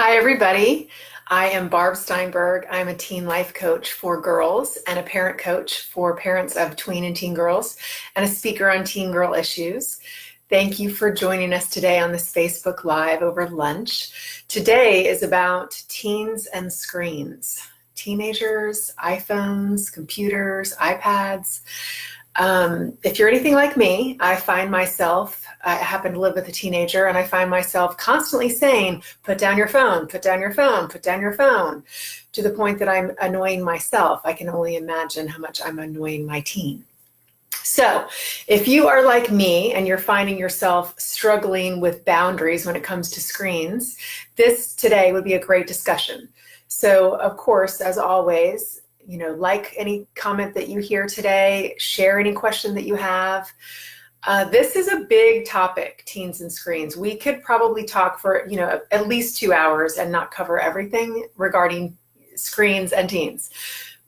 Hi, everybody. I am Barb Steinberg. I'm a teen life coach for girls and a parent coach for parents of tween and teen girls and a speaker on teen girl issues. Thank you for joining us today on this Facebook Live over lunch. Today is about teens and screens, teenagers, iPhones, computers, iPads. If you're anything like me, I happen to live with a teenager, and I find myself constantly saying, put down your phone, put down your phone, put down your phone, to the point that I'm annoying myself. I can only imagine how much I'm annoying my teen. So if you are like me and you're finding yourself struggling with boundaries when it comes to screens, this today would be a great discussion. So of course, as always, like any comment that you hear today, share any question that you have. This is a big topic, teens and screens. We could probably talk for, at least 2 hours and not cover everything regarding screens and teens.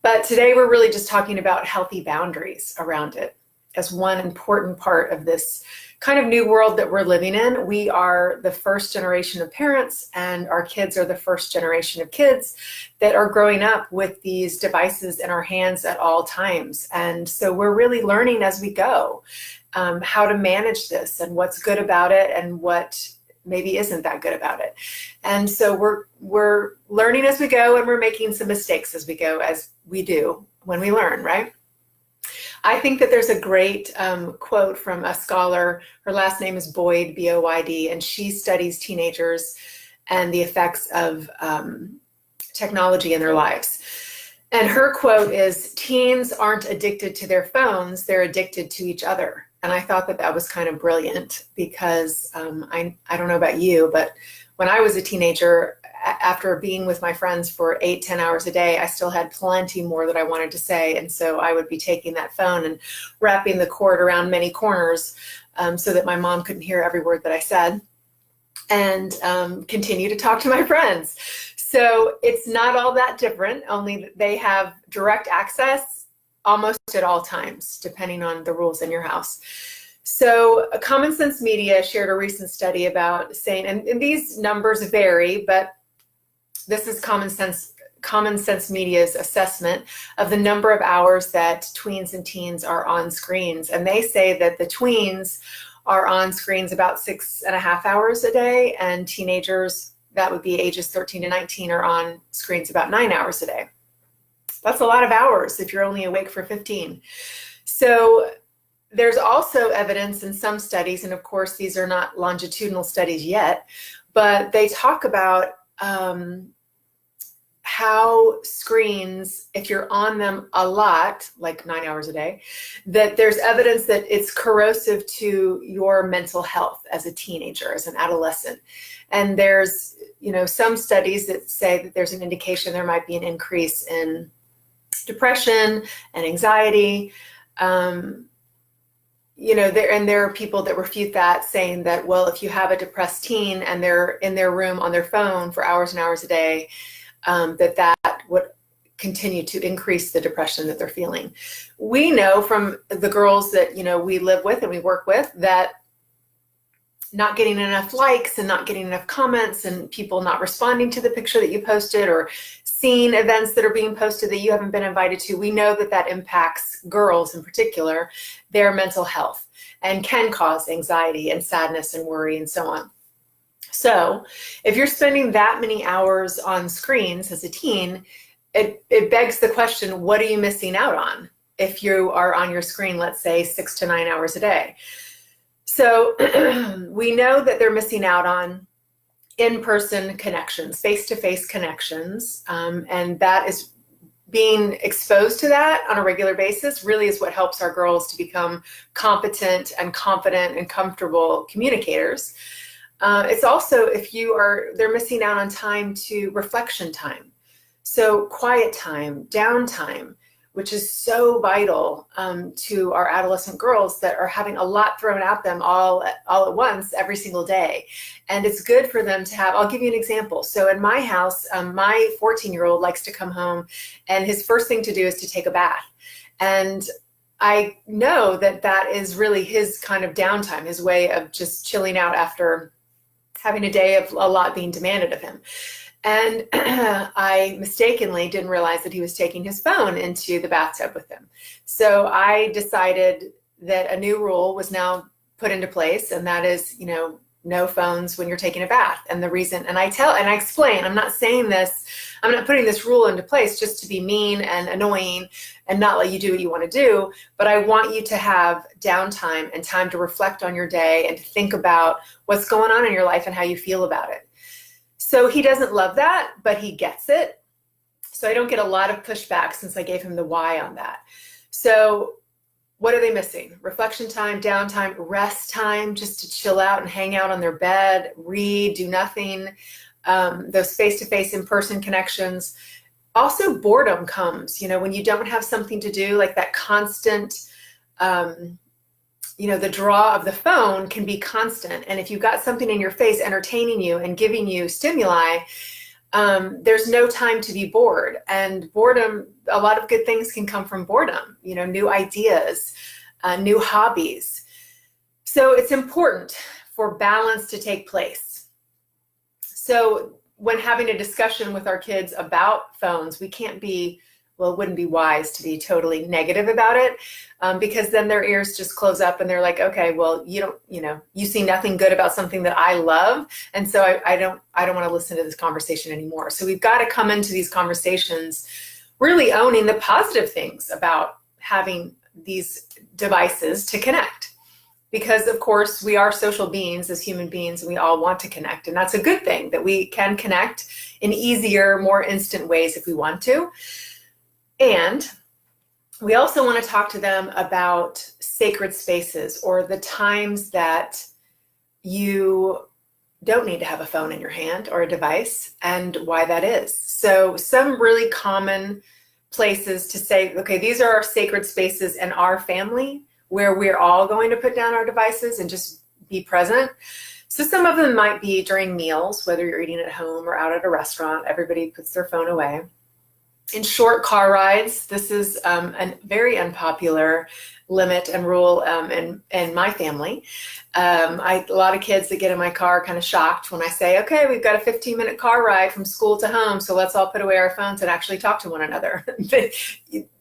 But today we're really just talking about healthy boundaries around it as one important part of this kind of new world that we're living in. We are the first generation of parents, and our kids are the first generation of kids that are growing up with these devices in our hands at all times. And so we're really learning as we go how to manage this and what's good about it and what maybe isn't that good about it. And so we're learning as we go, and we're making some mistakes as we go, as we do when we learn, right? I think that there's a great quote from a scholar. Her last name is Boyd, B-O-Y-D, and she studies teenagers and the effects of technology in their lives. And her quote is, "Teens aren't addicted to their phones, they're addicted to each other." And I thought that was kind of brilliant because I don't know about you, but when I was a teenager, after being with my friends for 8-10 hours a day, I still had plenty more that I wanted to say. And so I would be taking that phone and wrapping the cord around many corners so that my mom couldn't hear every word that I said, and continue to talk to my friends. So it's not all that different, only that they have direct access almost at all times, depending on the rules in your house. So Common Sense Media shared a recent study about saying, and these numbers vary, but this is Common Sense Media's assessment of the number of hours that tweens and teens are on screens. And they say that the tweens are on screens about 6.5 hours a day, and teenagers, that would be ages 13 to 19, are on screens about 9 hours a day. That's a lot of hours if you're only awake for 15. So there's also evidence in some studies, and of course these are not longitudinal studies yet, but they talk about how screens, if you're on them a lot, like 9 hours a day, that there's evidence that it's corrosive to your mental health as a teenager, as an adolescent. And there's, some studies that say that there's an indication there might be an increase in depression and anxiety. There are people that refute that, saying that, well, if you have a depressed teen and they're in their room on their phone for hours and hours a day, that would continue to increase the depression that they're feeling. We know from the girls that, we live with and we work with, that not getting enough likes and not getting enough comments and people not responding to the picture that you posted, or seeing events that are being posted that you haven't been invited to, we know that impacts girls in particular, their mental health, and can cause anxiety and sadness and worry and so on. So if you're spending that many hours on screens as a teen, it begs the question, what are you missing out on if you are on your screen, let's say 6 to 9 hours a day? So we know that they're missing out on in-person connections, face-to-face connections, and that is being exposed to that on a regular basis really is what helps our girls to become competent and confident and comfortable communicators. It's also, they're missing out on reflection time. So quiet time, downtime, which is so vital to our adolescent girls that are having a lot thrown at them all at once every single day. And it's good for them to have. I'll give you an example. So in my house, my 14-year-old likes to come home, and his first thing to do is to take a bath. And I know that is really his kind of downtime, his way of just chilling out after having a day of a lot being demanded of him. And I mistakenly didn't realize that he was taking his phone into the bathtub with him. So I decided that a new rule was now put into place, and that is, no phones when you're taking a bath. And the reason, and I explain, I'm not putting this rule into place just to be mean and annoying and not let you do what you want to do, but I want you to have downtime and time to reflect on your day and to think about what's going on in your life and how you feel about it. So he doesn't love that, but he gets it. So I don't get a lot of pushback since I gave him the why on that. So what are they missing? Reflection time, downtime, rest time, just to chill out and hang out on their bed, read, do nothing. Those face-to-face in-person connections. Also, boredom comes, when you don't have something to do, like that constant, the draw of the phone can be constant. And if you've got something in your face entertaining you and giving you stimuli, there's no time to be bored. And boredom, a lot of good things can come from boredom, new ideas, new hobbies. So it's important for balance to take place. So when having a discussion with our kids about phones, we can't be, well, it wouldn't be wise to be totally negative about it, because then their ears just close up and they're like, okay, well, you see nothing good about something that I love. And so I don't want to listen to this conversation anymore. So we've got to come into these conversations really owning the positive things about having these devices to connect. Because of course we are social beings as human beings, and we all want to connect. And that's a good thing, that we can connect in easier, more instant ways if we want to. And we also want to talk to them about sacred spaces, or the times that you don't need to have a phone in your hand or a device, and why that is. So some really common places to say, okay, these are our sacred spaces in our family where we're all going to put down our devices and just be present. So some of them might be during meals, whether you're eating at home or out at a restaurant, everybody puts their phone away. In short car rides, this is a very unpopular limit and rule in my family. A lot of kids that get in my car are kind of shocked when I say, okay, we've got a 15-minute car ride from school to home, so let's all put away our phones and actually talk to one another.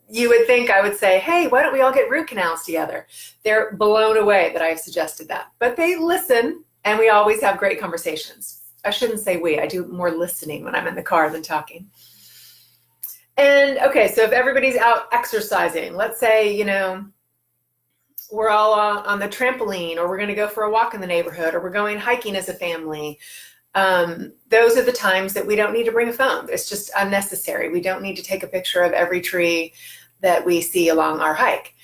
You would think I would say, hey, why don't we all get root canals together? They're blown away that I've suggested that. But they listen, and we always have great conversations. I shouldn't say we. I do more listening when I'm in the car than talking. And okay, so if everybody's out exercising, let's say, we're all on the trampoline, or we're going to go for a walk in the neighborhood, or we're going hiking as a family. Those are the times that we don't need to bring a phone. It's just unnecessary. We don't need to take a picture of every tree that we see along our hike.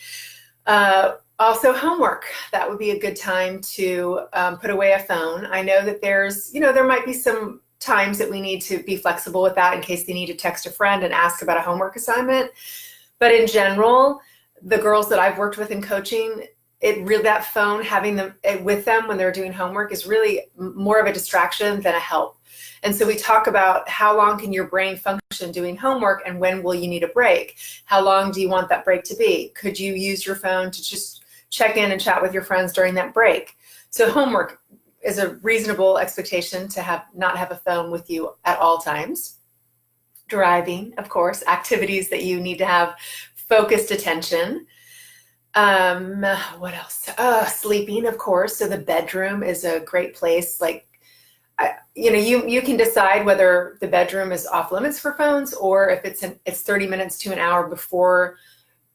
Also homework. That would be a good time to put away a phone. I know that there might be some times that we need to be flexible with that in case they need to text a friend and ask about a homework assignment. But in general, the girls that I've worked with in coaching, that phone, having them with them when they're doing homework, is really more of a distraction than a help. And so we talk about how long can your brain function doing homework, and when will you need a break? How long do you want that break to be? Could you use your phone to just check in and chat with your friends during that break? So homework is a reasonable expectation to not have a phone with you at all times. Driving, of course, activities that you need to have focused attention. What else? Sleeping, of course. So the bedroom is a great place. You can decide whether the bedroom is off limits for phones, or if it's 30 minutes to an hour before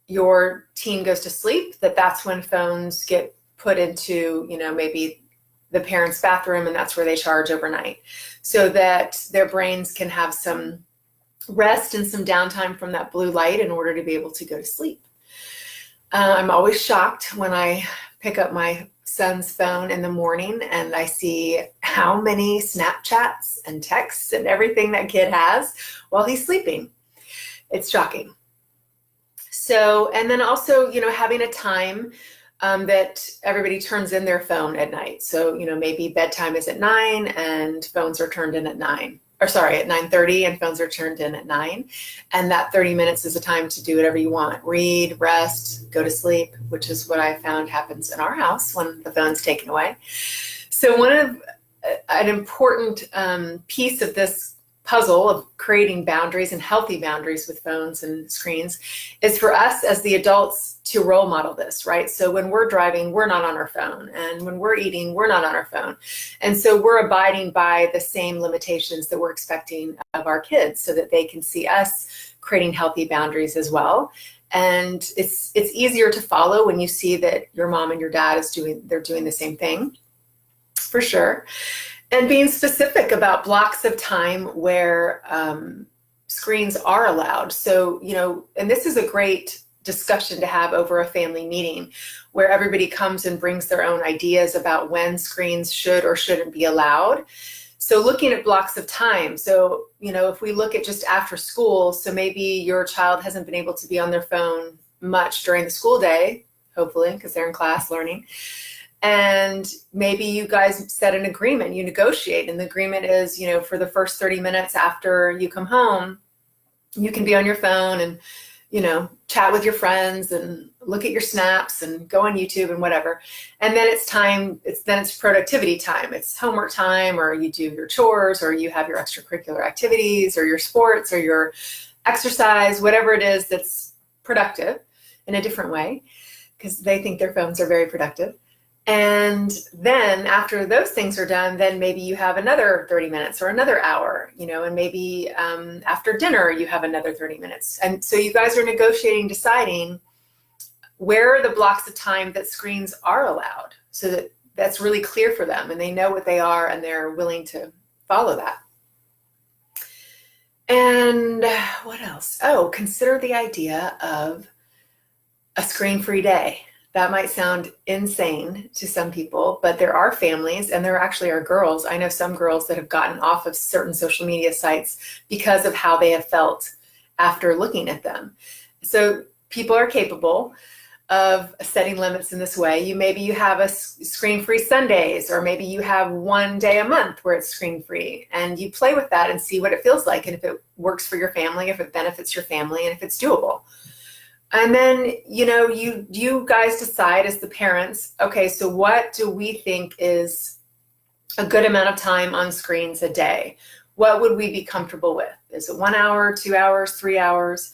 your teen goes to sleep, that's when phones get put into, maybe the parents' bathroom, and that's where they charge overnight, so that their brains can have some rest and some downtime from that blue light in order to be able to go to sleep. I'm always shocked when I pick up my son's phone in the morning and I see how many Snapchats and texts and everything that kid has while he's sleeping. It's shocking. So, and then also, having a time that everybody turns in their phone at night. So, maybe bedtime is at 9 and phones are turned in at 9:30 and phones are turned in at 9. And that 30 minutes is a time to do whatever you want. Read, rest, go to sleep, which is what I found happens in our house when the phone's taken away. So one of an important piece of this puzzle of creating boundaries and healthy boundaries with phones and screens is for us as the adults to role model this, right? So when we're driving, we're not on our phone. And when we're eating, we're not on our phone. And so we're abiding by the same limitations that we're expecting of our kids so that they can see us creating healthy boundaries as well. And it's easier to follow when you see that your mom and your dad they're doing the same thing, for sure. And being specific about blocks of time where screens are allowed. So, and this is a great discussion to have over a family meeting where everybody comes and brings their own ideas about when screens should or shouldn't be allowed. So looking at blocks of time. So, if we look at just after school, so maybe your child hasn't been able to be on their phone much during the school day, hopefully, because they're in class learning. And maybe you guys set an agreement, you negotiate, and the agreement is, for the first 30 minutes after you come home, you can be on your phone and, chat with your friends and look at your snaps and go on YouTube and whatever. And then it's productivity time. It's homework time, or you do your chores, or you have your extracurricular activities, or your sports, or your exercise, whatever it is that's productive in a different way, because they think their phones are very productive. And then after those things are done, then maybe you have another 30 minutes or another hour, and maybe after dinner you have another 30 minutes. And so you guys are negotiating, deciding where are the blocks of time that screens are allowed, so that that's really clear for them and they know what they are and they're willing to follow that. And what else? Oh, consider the idea of a screen-free day. That might sound insane to some people, but there are families, and there actually are girls. I know some girls that have gotten off of certain social media sites because of how they have felt after looking at them. So people are capable of setting limits in this way. Maybe you have a screen-free Sundays, or maybe you have one day a month where it's screen-free, and you play with that and see what it feels like, and if it works for your family, if it benefits your family, and if it's doable. And then, you guys decide as the parents, okay, so what do we think is a good amount of time on screens a day? What would we be comfortable with? Is it 1 hour, 2 hours, 3 hours?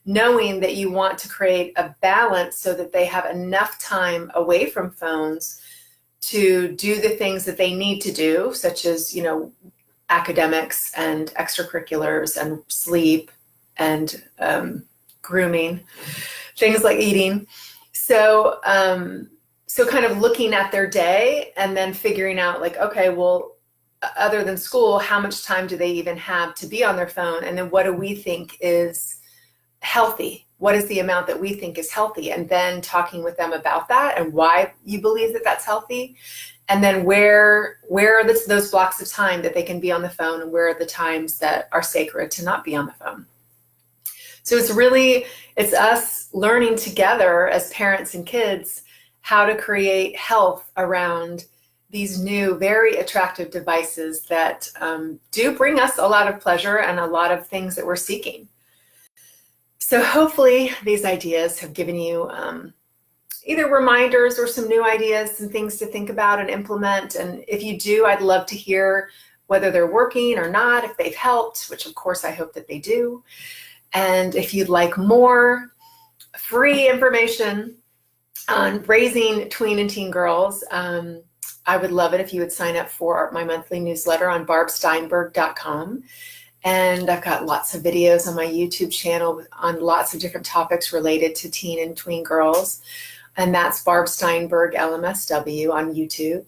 Knowing that you want to create a balance so that they have enough time away from phones to do the things that they need to do, such as, academics and extracurriculars and sleep and grooming, things like eating. So kind of looking at their day and then figuring out like, okay, well, other than school, how much time do they even have to be on their phone? And then what do we think is healthy? What is the amount that we think is healthy? And then talking with them about that and why you believe that that's healthy. And then where are those blocks of time that they can be on the phone, and where are the times that are sacred to not be on the phone? So it's us learning together as parents and kids how to create health around these new, very attractive devices that do bring us a lot of pleasure and a lot of things that we're seeking. So hopefully these ideas have given you either reminders or some new ideas and things to think about and implement. And if you do, I'd love to hear whether they're working or not, if they've helped, which of course I hope that they do. And if you'd like more free information on raising tween and teen girls, I would love it if you would sign up for my monthly newsletter on barbsteinberg.com. And I've got lots of videos on my YouTube channel on lots of different topics related to teen and tween girls. And that's Barb Steinberg, LMSW on YouTube.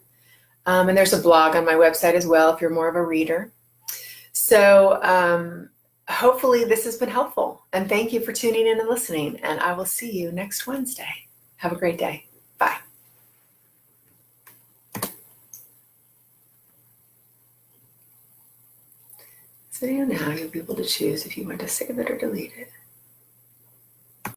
And there's a blog on my website as well if you're more of a reader. So hopefully this has been helpful. And thank you for tuning in and listening. And I will see you next Wednesday. Have a great day. Bye. So now you'll be able to choose if you want to save it or delete it.